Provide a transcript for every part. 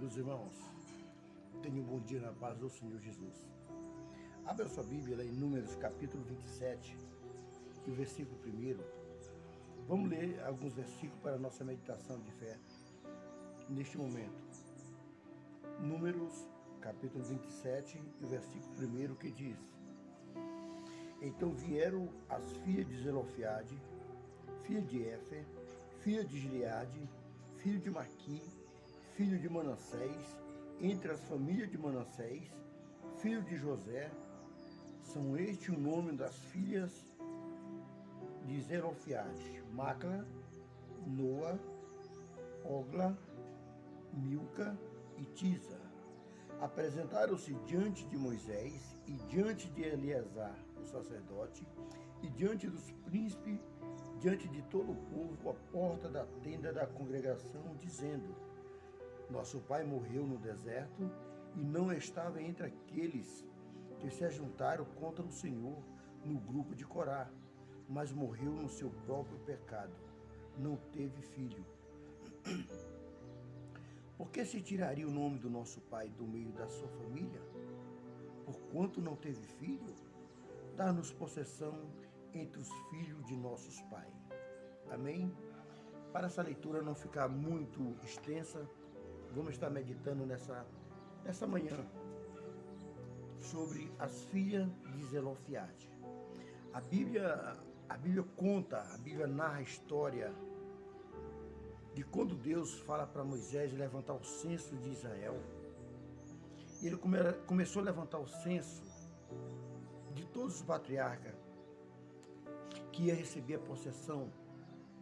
Meus irmãos, tenham um bom dia na paz do Senhor Jesus. Abra sua Bíblia lá em Números capítulo 27 e o versículo 1. Vamos ler alguns versículos para a nossa meditação de fé neste momento. Números capítulo 27 e o versículo 1 que diz: Então vieram as filhas de Zelofeade, filha de Éfer, filha de Gileade, filho de Maqui, filho de Manassés, entre as famílias de Manassés, filho de José. São este o nome das filhas de Zelofeade: Macla, Noa, Ogla, Milca e Tisa. Apresentaram-se diante de Moisés e diante de Eleazar, o sacerdote, e diante dos príncipes, diante de todo o povo, à porta da tenda da congregação, dizendo: Nosso pai morreu no deserto e não estava entre aqueles que se ajuntaram contra o Senhor no grupo de Corá, mas morreu no seu próprio pecado. Não teve filho. Por que se tiraria o nome do nosso pai do meio da sua família? Porquanto não teve filho, dá-nos possessão entre os filhos de nossos pais. Amém? Para essa leitura não ficar muito extensa, vamos estar meditando nessa manhã sobre as filhas de Zelofeade. A Bíblia conta, a Bíblia narra a história de quando Deus fala para Moisés levantar o censo de Israel. E ele começou a levantar o censo de todos os patriarcas que ia receber a possessão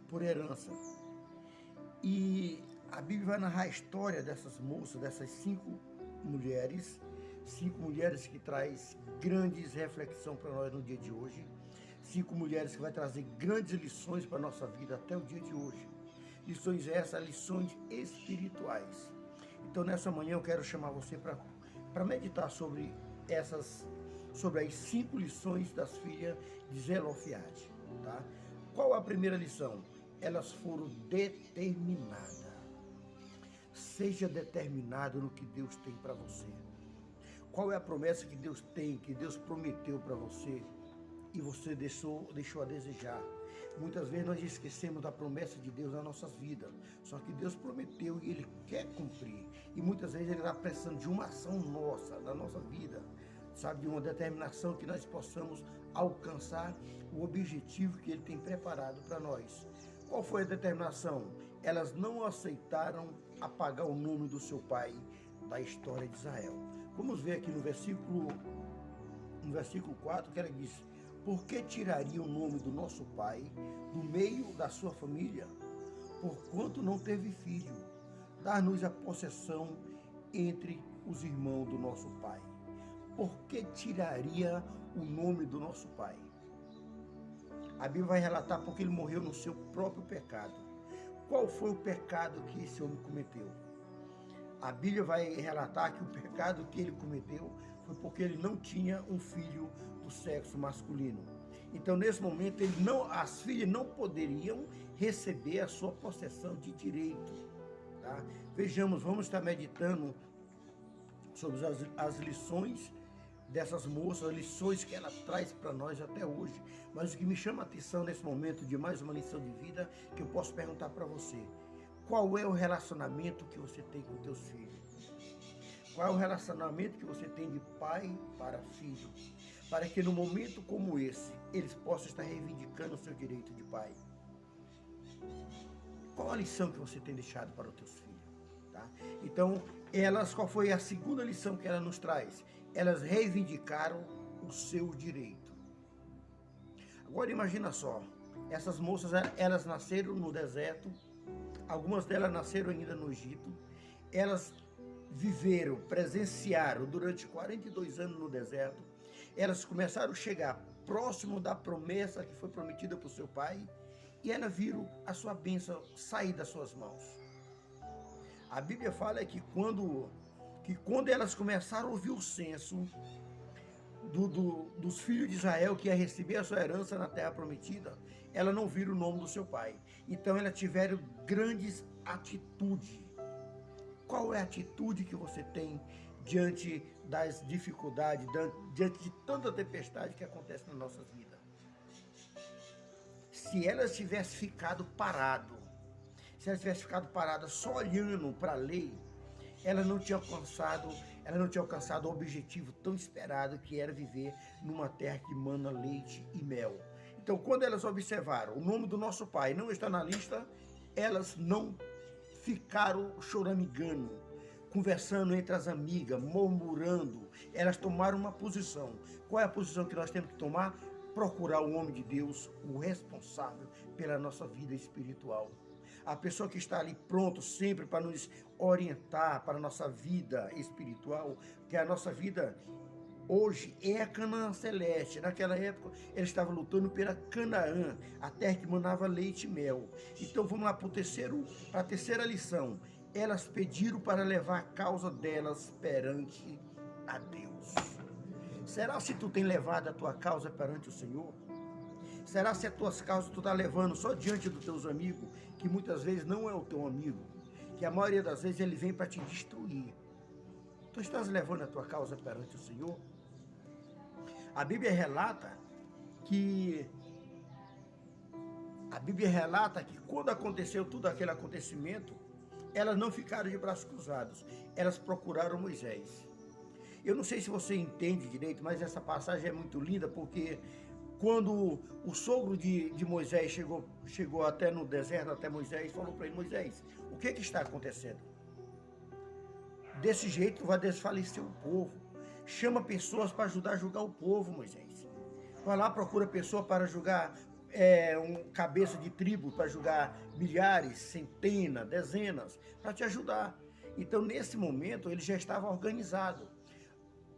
por herança. E a Bíblia vai narrar a história dessas moças, dessas cinco mulheres que traz grandes reflexões para nós no dia de hoje, 5 mulheres que vai trazer grandes lições para a nossa vida até o dia de hoje. Lições essas, lições espirituais. Então nessa manhã eu quero chamar você para meditar sobre as 5 lições das filhas de Zelofeade, tá? Qual a primeira lição? Elas foram determinadas. Seja determinado no que Deus tem para você. Qual é a promessa que Deus tem, que Deus prometeu para você e você deixou a desejar? Muitas vezes nós esquecemos da promessa de Deus nas nossas vidas. Só que Deus prometeu e Ele quer cumprir. E muitas vezes Ele está precisando de uma ação nossa, da nossa vida, sabe, de uma determinação que nós possamos alcançar o objetivo que Ele tem preparado para nós. Qual foi a determinação? Elas não aceitaram apagar o nome do seu pai da história de Israel. Vamos ver aqui no versículo 4 que ela diz: Por que tiraria o nome do nosso pai do meio da sua família? Porquanto não teve filho, dar-nos a possessão entre os irmãos do nosso pai. Por que tiraria o nome do nosso pai? A Bíblia vai relatar porque ele morreu no seu próprio pecado. Qual foi o pecado que esse homem cometeu? A Bíblia vai relatar que o pecado que ele cometeu foi porque ele não tinha um filho do sexo masculino. Então, nesse momento, as filhas não poderiam receber a sua possessão de direito. Tá? Vejamos, vamos estar meditando sobre as lições dessas moças, lições que ela traz para nós até hoje. Mas o que me chama a atenção nesse momento de mais uma lição de vida, que eu posso perguntar para você: qual é o relacionamento que você tem com teus filhos? Qual é o relacionamento que você tem de pai para filho? Para que no momento como esse, eles possam estar reivindicando o seu direito de pai. Qual a lição que você tem deixado para os teus filhos? Tá? Então, qual foi a segunda lição que ela nos traz? Elas reivindicaram o seu direito. Agora imagina só, essas moças, elas nasceram no deserto, algumas delas nasceram ainda no Egito, elas presenciaram durante 42 anos no deserto, elas começaram a chegar próximo da promessa que foi prometida por seu pai, e elas viram a sua bênção sair das suas mãos. A Bíblia fala que quando elas começaram a ouvir o censo dos filhos de Israel que ia receber a sua herança na terra prometida, elas não viram o nome do seu pai. Então elas tiveram grandes atitudes Qual é a atitude que você tem diante das dificuldades, diante de tanta tempestade que acontece nas nossas vidas? Se ela tivesse ficado parado, se ela tivesse ficado parada só olhando para a lei, ela não tinha alcançado o objetivo tão esperado que era viver numa terra que mana leite e mel. Então, quando elas observaram o nome do nosso pai não está na lista, elas não ficaram choramingando, conversando entre as amigas, murmurando. Elas tomaram uma posição. Qual é a posição que nós temos que tomar? Procurar o homem de Deus, o responsável pela nossa vida espiritual. A pessoa que está ali pronto sempre para nos orientar para a nossa vida espiritual, que a nossa vida hoje é a Canaã celeste. Naquela época, eles estavam lutando pela Canaã, a terra que manava leite e mel. Então vamos lá para a terceira lição. Elas pediram para levar a causa delas perante a Deus. Será se tu tem levado a tua causa perante o Senhor? Será se as tuas causas tu está levando só diante dos teus amigos, que muitas vezes não é o teu amigo, que a maioria das vezes ele vem para te destruir? Tu estás levando a tua causa perante o Senhor? A Bíblia relata que quando aconteceu tudo aquele acontecimento, elas não ficaram de braços cruzados, elas procuraram Moisés. Eu não sei se você entende direito, mas essa passagem é muito linda, porque quando o sogro de Moisés chegou até no deserto, até Moisés, falou para ele: Moisés, o que está acontecendo? Desse jeito vai desfalecer o povo. Chama pessoas para ajudar a julgar o povo, Moisés. Vai lá, procura pessoa para julgar cabeça de tribo, para julgar milhares, centenas, dezenas, para te ajudar. Então, nesse momento, ele já estava organizado.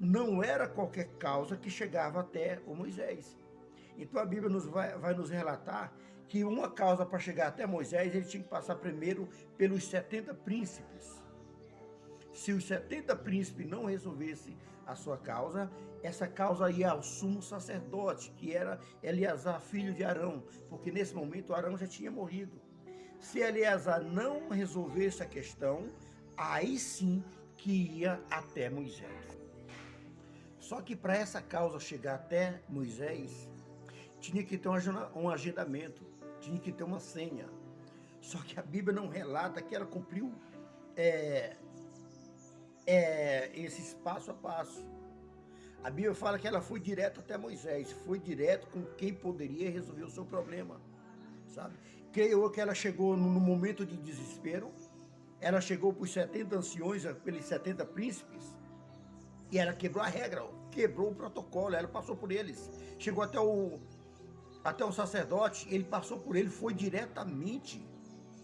Não era qualquer causa que chegava até o Moisés. Então a Bíblia vai nos relatar que uma causa para chegar até Moisés, ele tinha que passar primeiro pelos 70 príncipes. Se os 70 príncipes não resolvessem a sua causa, essa causa ia ao sumo sacerdote, que era Eleazar, filho de Arão, porque nesse momento Arão já tinha morrido. Se Eleazar não resolvesse a questão, aí sim que ia até Moisés. Só que para essa causa chegar até Moisés, tinha que ter um agendamento, tinha que ter uma senha. Só que a Bíblia não relata que ela cumpriu esse passo a passo. A Bíblia fala que ela foi direto até Moisés, foi direto com quem poderia resolver o seu problema, sabe? Creio que ela chegou no momento de desespero, ela chegou para os 70 anciões, pelos 70 príncipes, e ela quebrou a regra, quebrou o protocolo, ela passou por eles. Chegou até o sacerdote, ele passou por ele, foi diretamente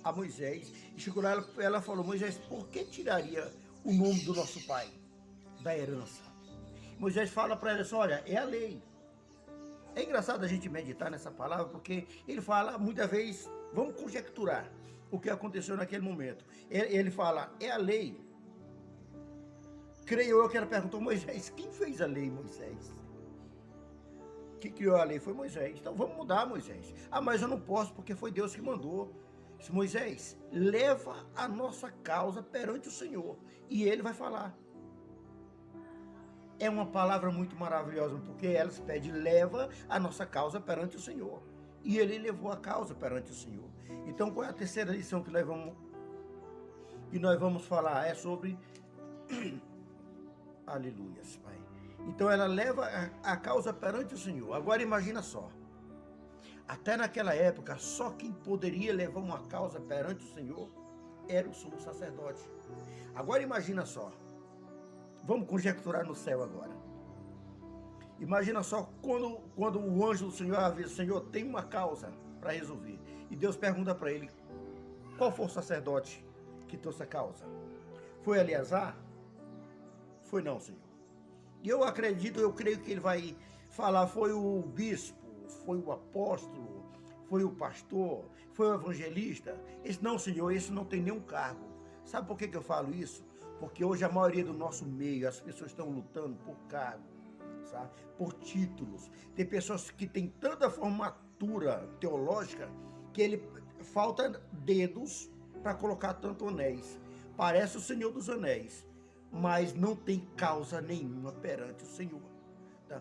a Moisés. E chegou lá, ela falou: Moisés, por que tiraria o nome do nosso pai da herança? Moisés fala para ela assim: olha, é a lei. É engraçado a gente meditar nessa palavra, porque ele fala, muitas vezes, vamos conjecturar o que aconteceu naquele momento. Ele fala, é a lei. Creio eu que ela perguntou: Moisés, quem fez a lei, Moisés? Quem criou a lei foi Moisés. Então vamos mudar, Moisés. Ah, mas eu não posso, porque foi Deus que mandou. Disse: Moisés, leva a nossa causa perante o Senhor, e ele vai falar. É uma palavra muito maravilhosa, porque elas pedem: leva a nossa causa perante o Senhor. E ele levou a causa perante o Senhor. Então, qual é a terceira lição que nós vamos falar? É sobre aleluias, Pai. Então ela leva a causa perante o Senhor. Agora imagina só. Até naquela época, só quem poderia levar uma causa perante o Senhor era o sumo sacerdote. Agora imagina só. Vamos conjecturar no céu agora. Imagina só quando o anjo do Senhor avisa: Senhor, tem uma causa para resolver. E Deus pergunta para ele: qual foi o sacerdote que trouxe a causa? Foi Eleazar? Foi não, Senhor. E eu creio que ele vai falar: foi o bispo, foi o apóstolo, foi o pastor, foi o evangelista. Esse não, Senhor, esse não tem nenhum cargo. Sabe por que eu falo isso? Porque hoje a maioria do nosso meio, as pessoas estão lutando por cargo, sabe? Por títulos. Tem pessoas que têm tanta formatura teológica que falta dedos para colocar tanto anéis. parece o Senhor dos Anéis, mas não tem causa nenhuma perante o Senhor. Tá?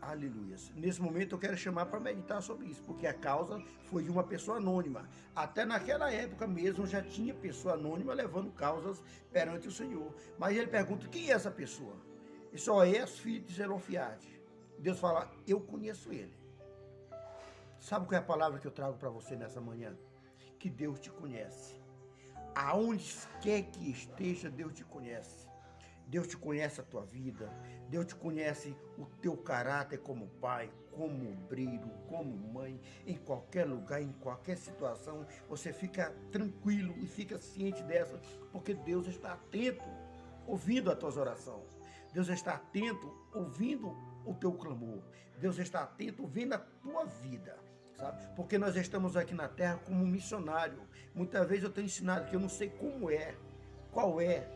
Aleluia. Nesse momento eu quero chamar para meditar sobre isso, porque a causa foi de uma pessoa anônima. Até naquela época mesmo já tinha pessoa anônima levando causas perante o Senhor. Mas ele pergunta, quem é essa pessoa? E só é as filhas de Zelofiade. Deus fala, eu conheço ele. Sabe qual é a palavra que eu trago para você nessa manhã? Que Deus te conhece. Aonde quer que esteja, Deus te conhece. Deus te conhece a tua vida, Deus te conhece o teu caráter como pai, como obreiro, como mãe, em qualquer lugar, em qualquer situação, você fica tranquilo e fica ciente dessa, porque Deus está atento, ouvindo as tuas orações. Deus está atento, ouvindo o teu clamor. Deus está atento, ouvindo a tua vida, sabe? Porque nós estamos aqui na terra como missionário. Muitas vezes eu tenho ensinado que eu não sei como é, qual é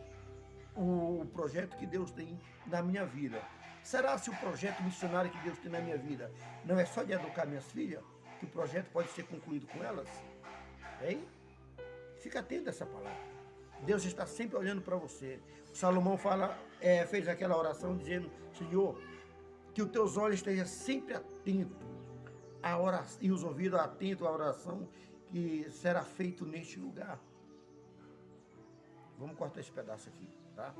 o projeto que Deus tem na minha vida. Será se o projeto missionário que Deus tem na minha vida não é só de educar minhas filhas, que o projeto pode ser concluído com elas? Hein? Fica atento a essa palavra. Deus está sempre olhando para você. O Salomão fez aquela oração dizendo, Senhor, que os teus olhos estejam sempre atentos à oração, e os ouvidos atentos à oração que será feito neste lugar. Vamos cortar esse pedaço aqui, tá?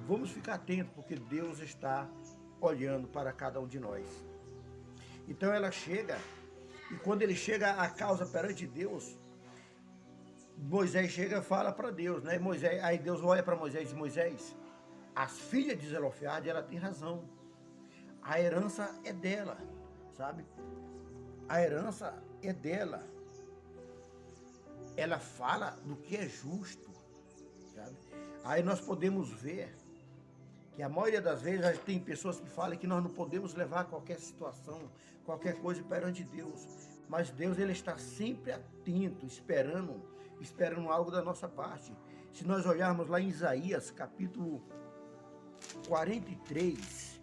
Vamos ficar atentos, porque Deus está olhando para cada um de nós. Então ela chega, e quando ele chega à causa perante Deus, Moisés chega e fala para Deus, né? Aí Deus olha para Moisés e diz, Moisés, as filhas de Zelofiade, ela tem razão. A herança é dela, sabe? A herança é dela. Ela fala do que é justo, sabe? Aí nós podemos ver que a maioria das vezes tem pessoas que falam que nós não podemos levar qualquer situação, qualquer coisa perante Deus. Mas Deus, ele está sempre atento, esperando algo da nossa parte. Se nós olharmos lá em Isaías, capítulo 43,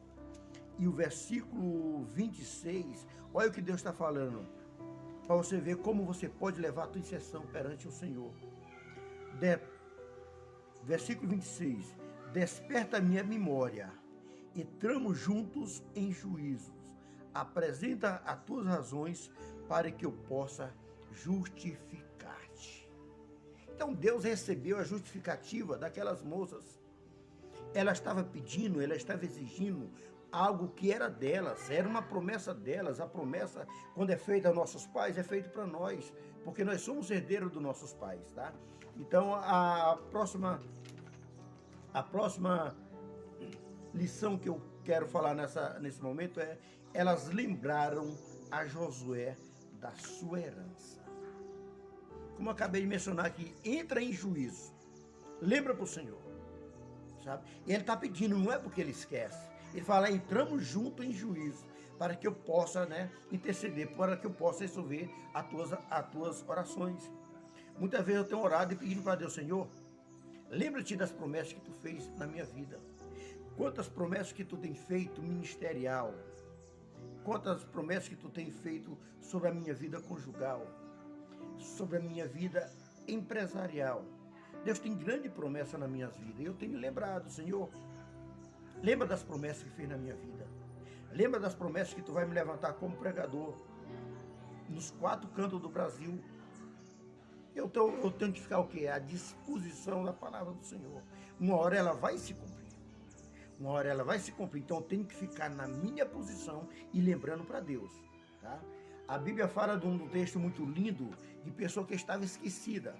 e o versículo 26, olha o que Deus está falando, para você ver como você pode levar a tua intercessão perante o Senhor. Versículo 26, desperta a minha memória, entramos juntos em juízos, apresenta as tuas razões para que eu possa justificar-te. Então Deus recebeu a justificativa daquelas moças. Ela estava pedindo, ela estava exigindo algo que era delas, era uma promessa delas. A promessa, quando é feita aos nossos pais, é feita para nós, porque nós somos herdeiros dos nossos pais, tá? Então, a próxima lição que eu quero falar nesse momento é, elas lembraram a Josué da sua herança. Como eu acabei de mencionar aqui, entra em juízo, lembra para o Senhor, sabe? E ele está pedindo, não é porque ele esquece. Ele fala, entramos junto em juízo, para que eu possa, né, interceder, para que eu possa resolver as tuas orações. Muitas vezes eu tenho orado e pedindo para Deus, Senhor, lembra-te das promessas que tu fez na minha vida. Quantas promessas que tu tem feito ministerial. Quantas promessas que tu tem feito sobre a minha vida conjugal. Sobre a minha vida empresarial. Deus tem grande promessa na minha vida. E eu tenho lembrado, Senhor, lembra das promessas que fez na minha vida. Lembra das promessas que tu vai me levantar como pregador nos 4 cantos do Brasil. Eu tenho que ficar o quê? À disposição da palavra do Senhor. Uma hora ela vai se cumprir. Uma hora ela vai se cumprir. Então eu tenho que ficar na minha posição e lembrando para Deus. Tá? A Bíblia fala de um texto muito lindo de pessoa que estava esquecida.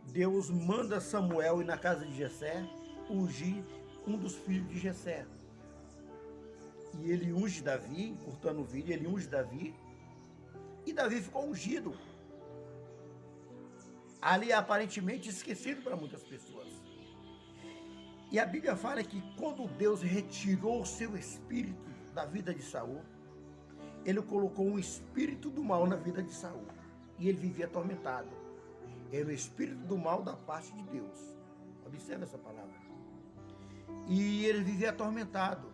Deus manda Samuel ir na casa de Jessé ungir um dos filhos de Jessé. E ele unge Davi, cortando o vídeo, ele unge Davi. E Davi ficou ungido. Ali aparentemente esquecido para muitas pessoas. E a Bíblia fala que quando Deus retirou o seu espírito da vida de Saul, ele colocou um espírito do mal na vida de Saul. E ele vivia atormentado. Era o espírito do mal da parte de Deus. Observe essa palavra. E ele vivia atormentado.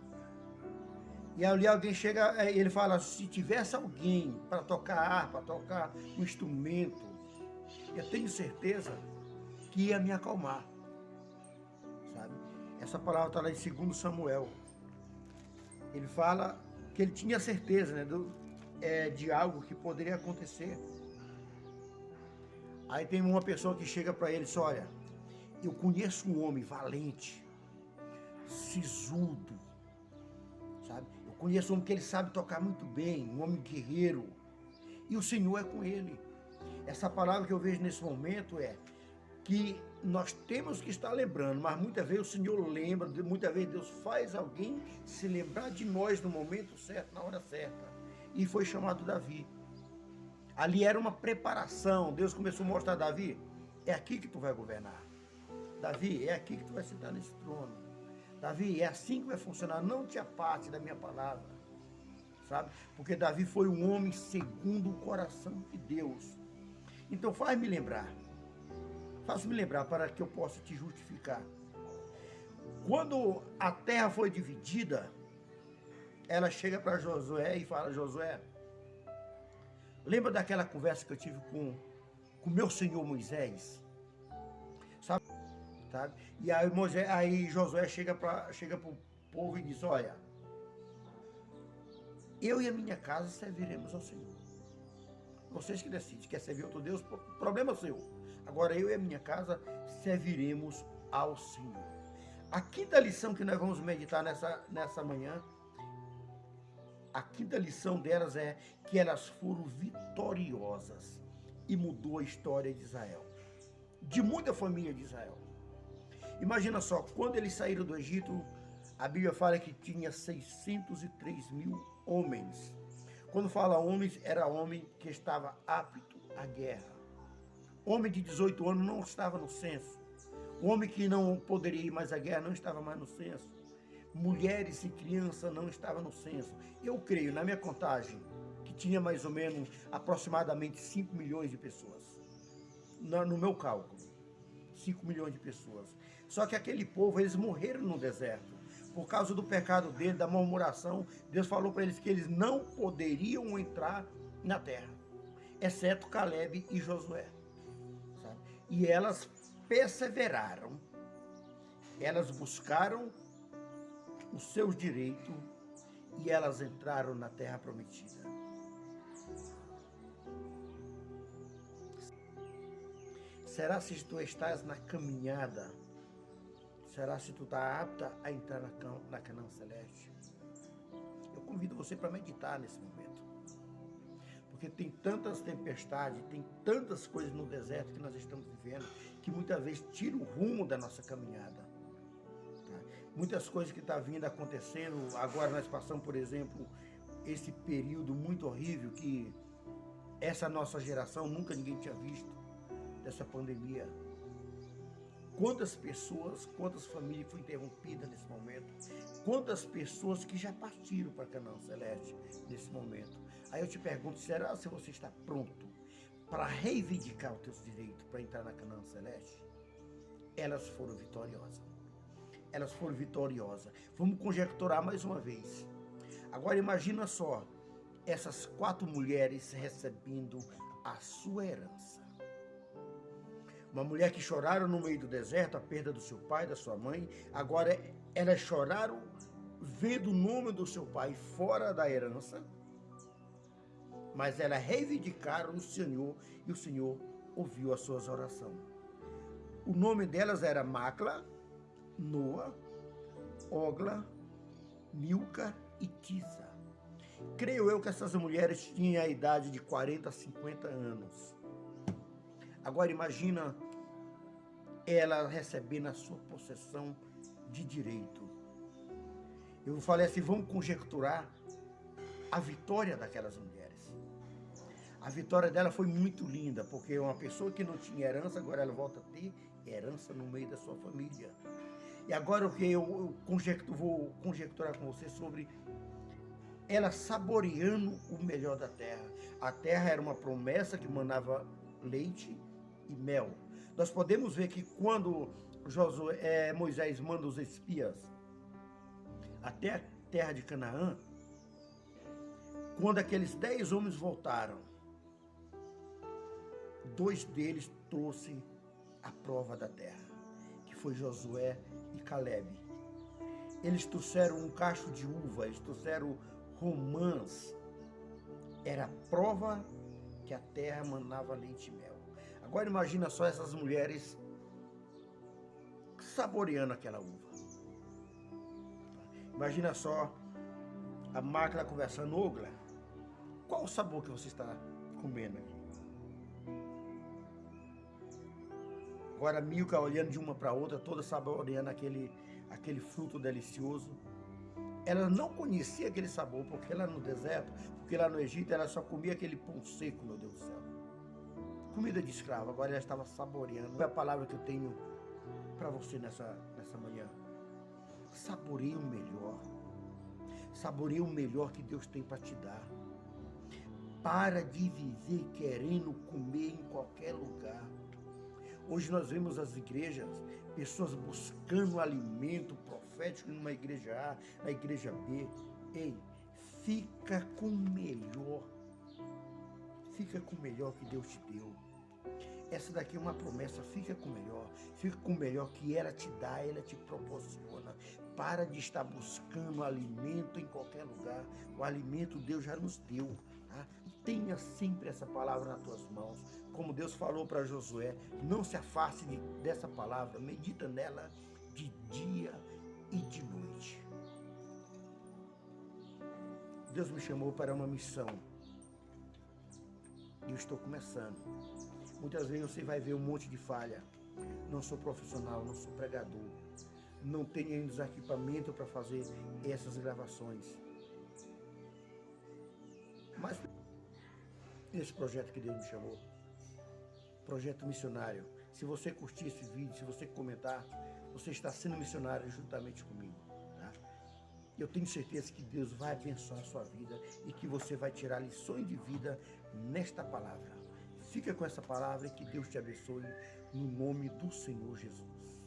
E ali alguém chega, ele fala, se tivesse alguém para tocar harpa, tocar um instrumento, eu tenho certeza que ia me acalmar, sabe? Essa palavra está lá em 2 Samuel. Ele fala que ele tinha certeza, né, de algo que poderia acontecer. Aí tem uma pessoa que chega para ele e diz, olha, eu conheço um homem valente, sisudo, sabe? Eu conheço um homem que ele sabe tocar muito bem, um homem guerreiro, e o Senhor é com ele. Essa palavra que eu vejo nesse momento é que nós temos que estar lembrando, mas muitas vezes o Senhor lembra, muitas vezes Deus faz alguém se lembrar de nós no momento certo, na hora certa. E foi chamado Davi. Ali era uma preparação. Deus começou a mostrar a Davi, é aqui que tu vai governar. Davi, é aqui que tu vai sentar nesse trono. Davi, é assim que vai funcionar. Não te aparte da minha palavra, sabe? Porque Davi foi um homem segundo o coração de Deus. Então faz-me lembrar. Faça-me lembrar para que eu possa te justificar. Quando a terra foi dividida, ela chega para Josué e fala, Josué, lembra daquela conversa que eu tive com meu senhor Moisés? Sabe? E aí Josué chega para o povo e diz, olha, eu e a minha casa serviremos ao Senhor. Vocês que decidem, quer servir outro Deus, problema seu. Agora eu e a minha casa serviremos ao Senhor. A quinta lição que nós vamos meditar nessa manhã, a quinta lição delas é que elas foram vitoriosas e mudou a história de Israel, de muita família de Israel. Imagina só, quando eles saíram do Egito, a Bíblia fala que tinha 603 mil homens. Quando fala homens, era homem que estava apto à guerra. Homem de 18 anos não estava no censo. Homem que não poderia ir mais à guerra não estava mais no censo. Mulheres e crianças não estavam no censo. Eu creio, na minha contagem, que tinha mais ou menos aproximadamente 5 milhões de pessoas. No meu cálculo, 5 milhões de pessoas. Só que aquele povo, eles morreram no deserto. Por causa do pecado dele, da murmuração, Deus falou para eles que eles não poderiam entrar na terra, exceto Caleb e Josué. Sabe? E elas perseveraram, elas buscaram os seus direitos e elas entraram na terra prometida. Será se tu estás na caminhada? Será se tu está apta a entrar na Canaã Celeste? Eu convido você para meditar nesse momento. Porque tem tantas tempestades, tem tantas coisas no deserto que nós estamos vivendo, que muitas vezes tira o rumo da nossa caminhada. Tá? Muitas coisas que estão vindo acontecendo, agora nós passamos, por exemplo, esse período muito horrível que essa nossa geração nunca ninguém tinha visto, dessa pandemia. Quantas pessoas, quantas famílias foram interrompidas nesse momento? Quantas pessoas que já partiram para Canaã Celeste nesse momento? Aí eu te pergunto, será se você está pronto para reivindicar os teus direitos para entrar na Canaã Celeste? Elas foram vitoriosas. Elas foram vitoriosas. Vamos conjecturar mais uma vez. Agora imagina só, essas 4 mulheres recebendo a sua herança. Uma mulher que choraram no meio do deserto, a perda do seu pai, da sua mãe. Agora elas choraram vendo o nome do seu pai fora da herança. Mas elas reivindicaram o Senhor e o Senhor ouviu as suas orações. O nome delas era Macla, Noa, Ogla, Milca e Tisa. Creio eu que essas mulheres tinham a idade de 40 a 50 anos. Agora imagina ela recebendo a sua possessão de direito. Eu falei assim, vamos conjecturar a vitória daquelas mulheres. A vitória dela foi muito linda, porque uma pessoa que não tinha herança, agora ela volta a ter herança no meio da sua família. E agora o que eu vou conjecturar com você sobre ela saboreando o melhor da terra. A terra era uma promessa que manava leite e mel. Nós podemos ver que quando Moisés manda os espias até a terra de Canaã, Quando aqueles 10 homens voltaram, 2 deles trouxe a prova da terra, que foi Josué e Calebe. Eles trouxeram um cacho de uva, eles trouxeram romãs. Era a prova que a terra manava leite e mel. Agora imagina só essas mulheres saboreando aquela uva. Imagina só a máquina conversando: Ogla, qual o sabor que você está comendo aqui? Agora a Milka olhando de uma para outra, toda saboreando aquele fruto delicioso. Ela não conhecia aquele sabor, porque lá no deserto, porque lá no Egito, ela só comia aquele pão seco, meu Deus do céu. Comida de escravo. Agora ela estava saboreando. É a palavra que eu tenho para você nessa manhã. Saboreie o melhor. Saboreie o melhor que Deus tem para te dar. Para de viver querendo comer em qualquer lugar. Hoje nós vemos as igrejas, pessoas buscando alimento profético numa igreja A, na igreja B. Ei, fica com o melhor. Fica com o melhor que Deus te deu. Essa daqui é uma promessa, fica com o melhor. Fica com o melhor que ela te dá, ela te proporciona. Para de estar buscando alimento em qualquer lugar. O alimento Deus já nos deu. Tá? Tenha sempre essa palavra nas tuas mãos. Como Deus falou para Josué, não se afaste dessa palavra, medita nela de dia e de noite. Deus me chamou para uma missão. E eu estou começando. Muitas vezes você vai ver um monte de falha. Não sou profissional, não sou pregador. Não tenho ainda os equipamentos para fazer essas gravações. Mas esse projeto que Deus me chamou, projeto missionário, se você curtir esse vídeo, se você comentar, você está sendo missionário juntamente comigo. Tá? Eu tenho certeza que Deus vai abençoar a sua vida e que você vai tirar lições de vida nesta palavra. Fica com essa palavra e que Deus te abençoe no nome do Senhor Jesus.